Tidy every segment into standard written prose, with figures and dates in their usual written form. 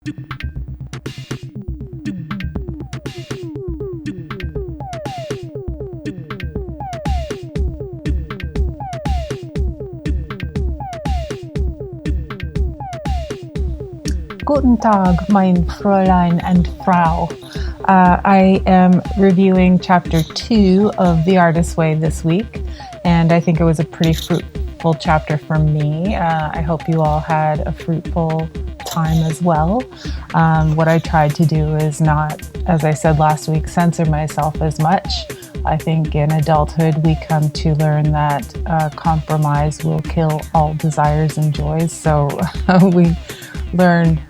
Guten Tag, mein Fräulein and Frau. I am reviewing Chapter 2 of The Artist's Way this week, and I think it was a pretty fruitful chapter for me. I hope you all had a fruitful time as well. What I tried to do is not, as I said last week, censor myself as much. I think in adulthood we come to learn that compromise will kill all desires and joys, so we learn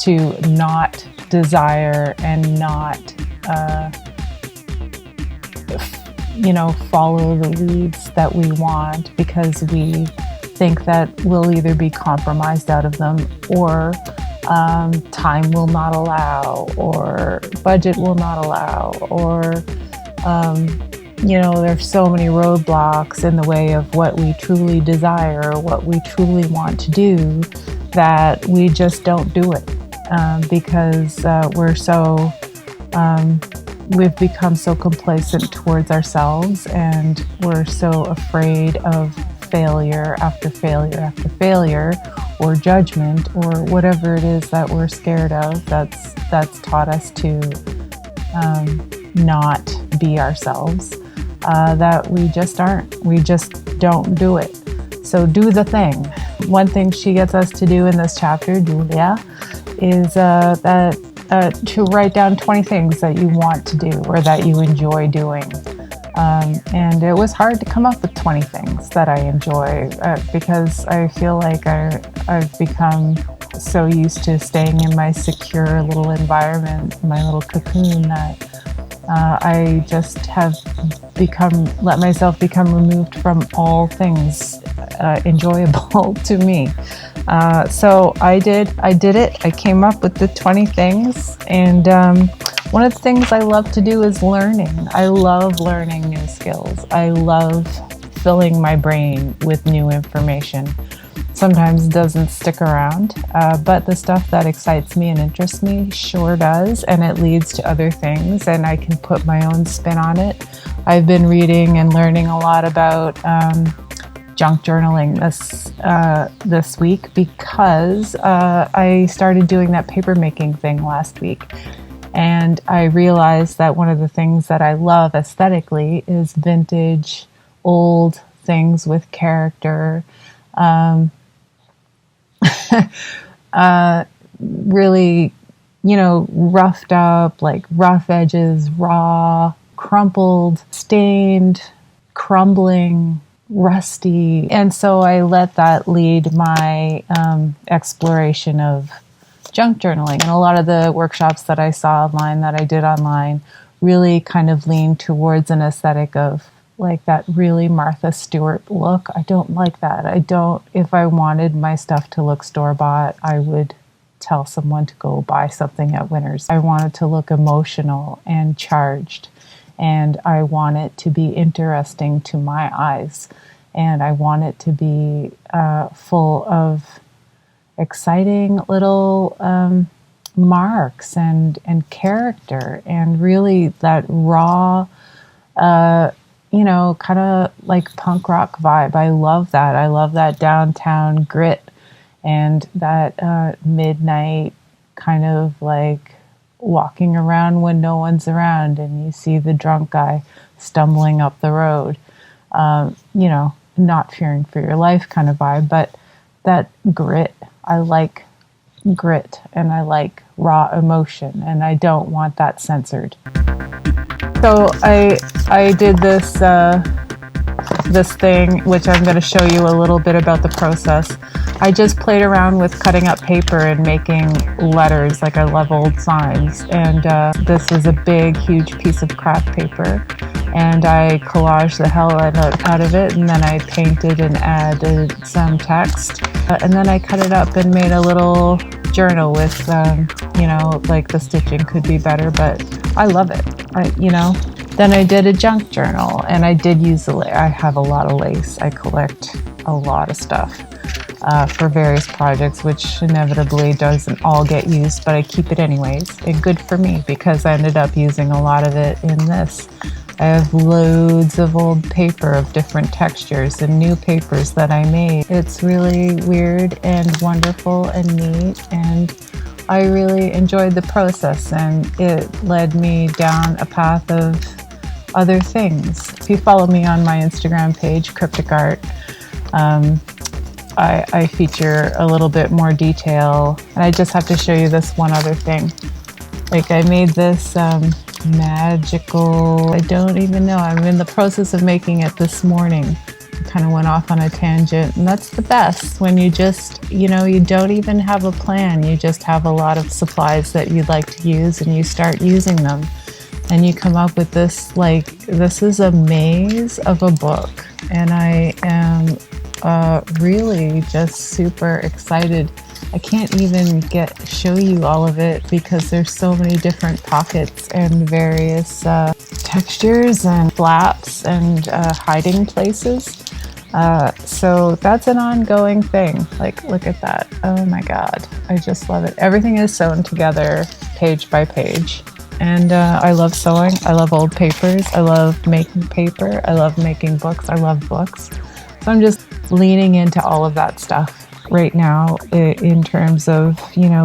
to not desire and not, follow the leads that we want because we think that we'll either be compromised out of them or time will not allow or budget will not allow or, there's so many roadblocks in the way of what we truly desire or what we truly want to do that we just don't do it. Because we've become so complacent towards ourselves and we're so afraid of failure after failure after failure or judgment or whatever it is that we're scared of that's taught us to not be ourselves, that we just aren't. We just don't do it. So do the thing. One thing she gets us to do in this chapter, Julia, is to write down 20 things that you want to do or that you enjoy doing. And it was hard to come up with 20 things that I enjoy because I feel like I've become so used to staying in my secure little environment, my little cocoon, that I just have let myself become removed from all things enjoyable to me. So I did it. I came up with the 20 things. And one of the things I love to do is learning. I love learning new skills. I love filling my brain with new information. Sometimes it doesn't stick around, but the stuff that excites me and interests me sure does, and it leads to other things, and I can put my own spin on it. I've been reading and learning a lot about junk journaling this week because I started doing that paper making thing last week, and I realized that one of the things that I love aesthetically is vintage, old things with character. Really, roughed up, like rough edges, raw, crumpled, stained, crumbling, rusty. And so I let that lead my exploration of junk journaling. And a lot of the workshops that I saw online, that I did online, really kind of leaned towards an aesthetic of like that really Martha Stewart look. I don't like that. If I wanted my stuff to look store-bought, I would tell someone to go buy something at Winners. I want it to look emotional and charged, and I want it to be interesting to my eyes, and I want it to be full of exciting little marks and character, and really that raw kind of like punk rock vibe. I love that. I love that downtown grit and that midnight kind of like walking around when no one's around and you see the drunk guy stumbling up the road. Not fearing for your life kind of vibe, but that grit. I like grit and I like raw emotion, and I don't want that censored. So I did this thing, which I'm going to show you a little bit about the process. I just played around with cutting up paper and making letters. Like, I love old signs, and this is a big, huge piece of craft paper, and I collaged the hell out of it, and then I painted and added some text, and then I cut it up and made a little journal with, like the stitching could be better, but I love it. Then I did a junk journal, and I did use I have a lot of lace. I collect a lot of stuff. for various projects, which inevitably doesn't all get used, but I keep it anyways. And good for me because I ended up using a lot of it in this. I have loads of old paper of different textures and new papers that I made. It's really weird and wonderful and neat, and I really enjoyed the process, and it led me down a path of other things. If you follow me on my Instagram page, Criptyk Art, I feature a little bit more detail, and I just have to show you this one other thing. Like, I made this magical, I don't even know, I'm in the process of making it this morning. I kind of went off on a tangent, and that's the best when you just, you don't even have a plan. You just have a lot of supplies that you'd like to use, and you start using them, and you come up with this, this is a maze of a book, and I am really just super excited. I can't even show you all of it because there's so many different pockets and various textures and flaps and hiding places. So that's an ongoing thing. Like, look at that. Oh my God. I just love it. Everything is sewn together page by page. And I love sewing. I love old papers. I love making paper. I love making books. I love books. So I'm just leaning into all of that stuff right now in terms of,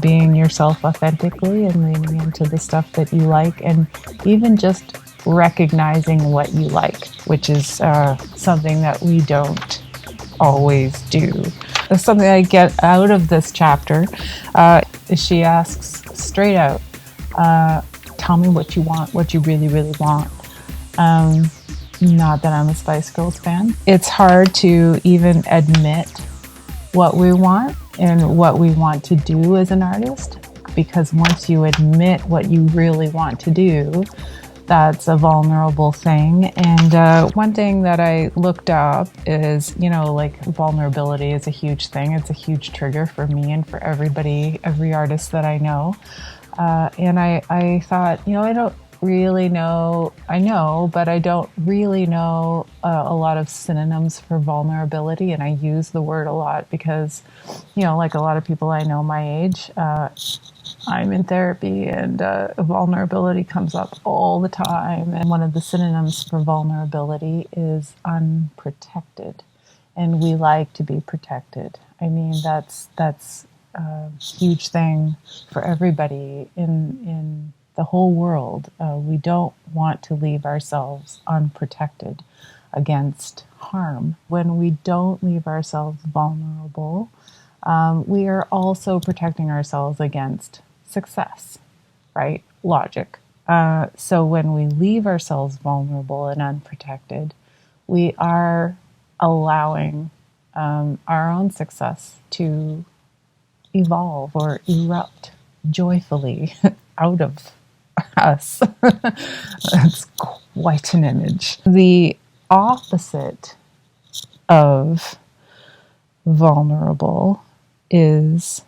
being yourself authentically and leaning into the stuff that you like, and even just recognizing what you like, which is something that we don't always do. That's something I get out of this chapter. She asks straight out, tell me what you want, what you really, really want. Not that I'm a Spice Girls fan. It's hard to even admit what we want and what we want to do as an artist, because once you admit what you really want to do, that's a vulnerable thing. And one thing that I looked up is, vulnerability is a huge thing. It's a huge trigger for me and for everybody, every artist that I know. And I thought, I don't really know, but I don't really know a lot of synonyms for vulnerability, and I use the word a lot because, like a lot of people I know my age, I'm in therapy, and vulnerability comes up all the time, and one of the synonyms for vulnerability is unprotected, and we like to be protected. I mean, that's a huge thing for everybody in the whole world. We don't want to leave ourselves unprotected against harm. When we don't leave ourselves vulnerable, we are also protecting ourselves against success, right? Logic. So when we leave ourselves vulnerable and unprotected, we are allowing our own success to evolve or erupt joyfully out of us. That's quite an image. The opposite of vulnerable is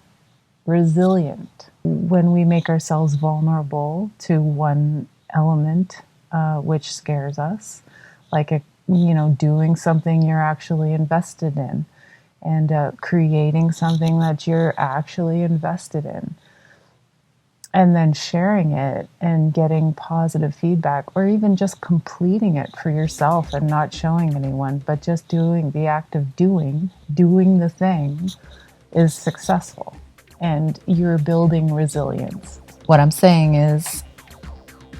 resilient. When we make ourselves vulnerable to one element which scares us, like doing something you're actually invested in, and creating something that you're actually invested in, and then sharing it and getting positive feedback, or even just completing it for yourself and not showing anyone, but just doing the act of doing the thing is successful, and you're building resilience. What I'm saying is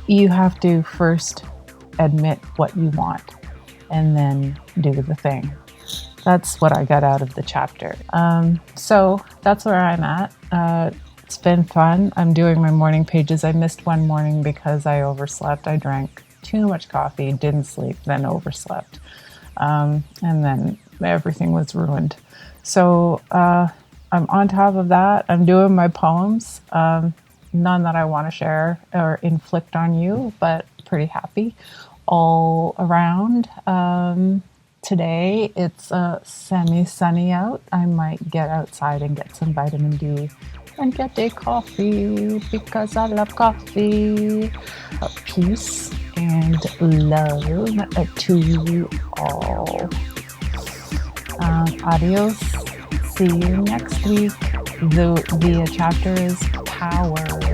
you have to first admit what you want and then do the thing. That's what I got out of the chapter. So that's where I'm at. It's been fun. I'm doing my morning pages. I missed one morning because I overslept. I drank too much coffee, didn't sleep, then overslept. And then everything was ruined. So I'm on top of that. I'm doing my poems. None that I want to share or inflict on you, but pretty happy all around. Today it's semi-sunny out. I might get outside and get some vitamin D and get a coffee because I love coffee. Peace and love to you all. Adios. See you next week. The chapter is Power.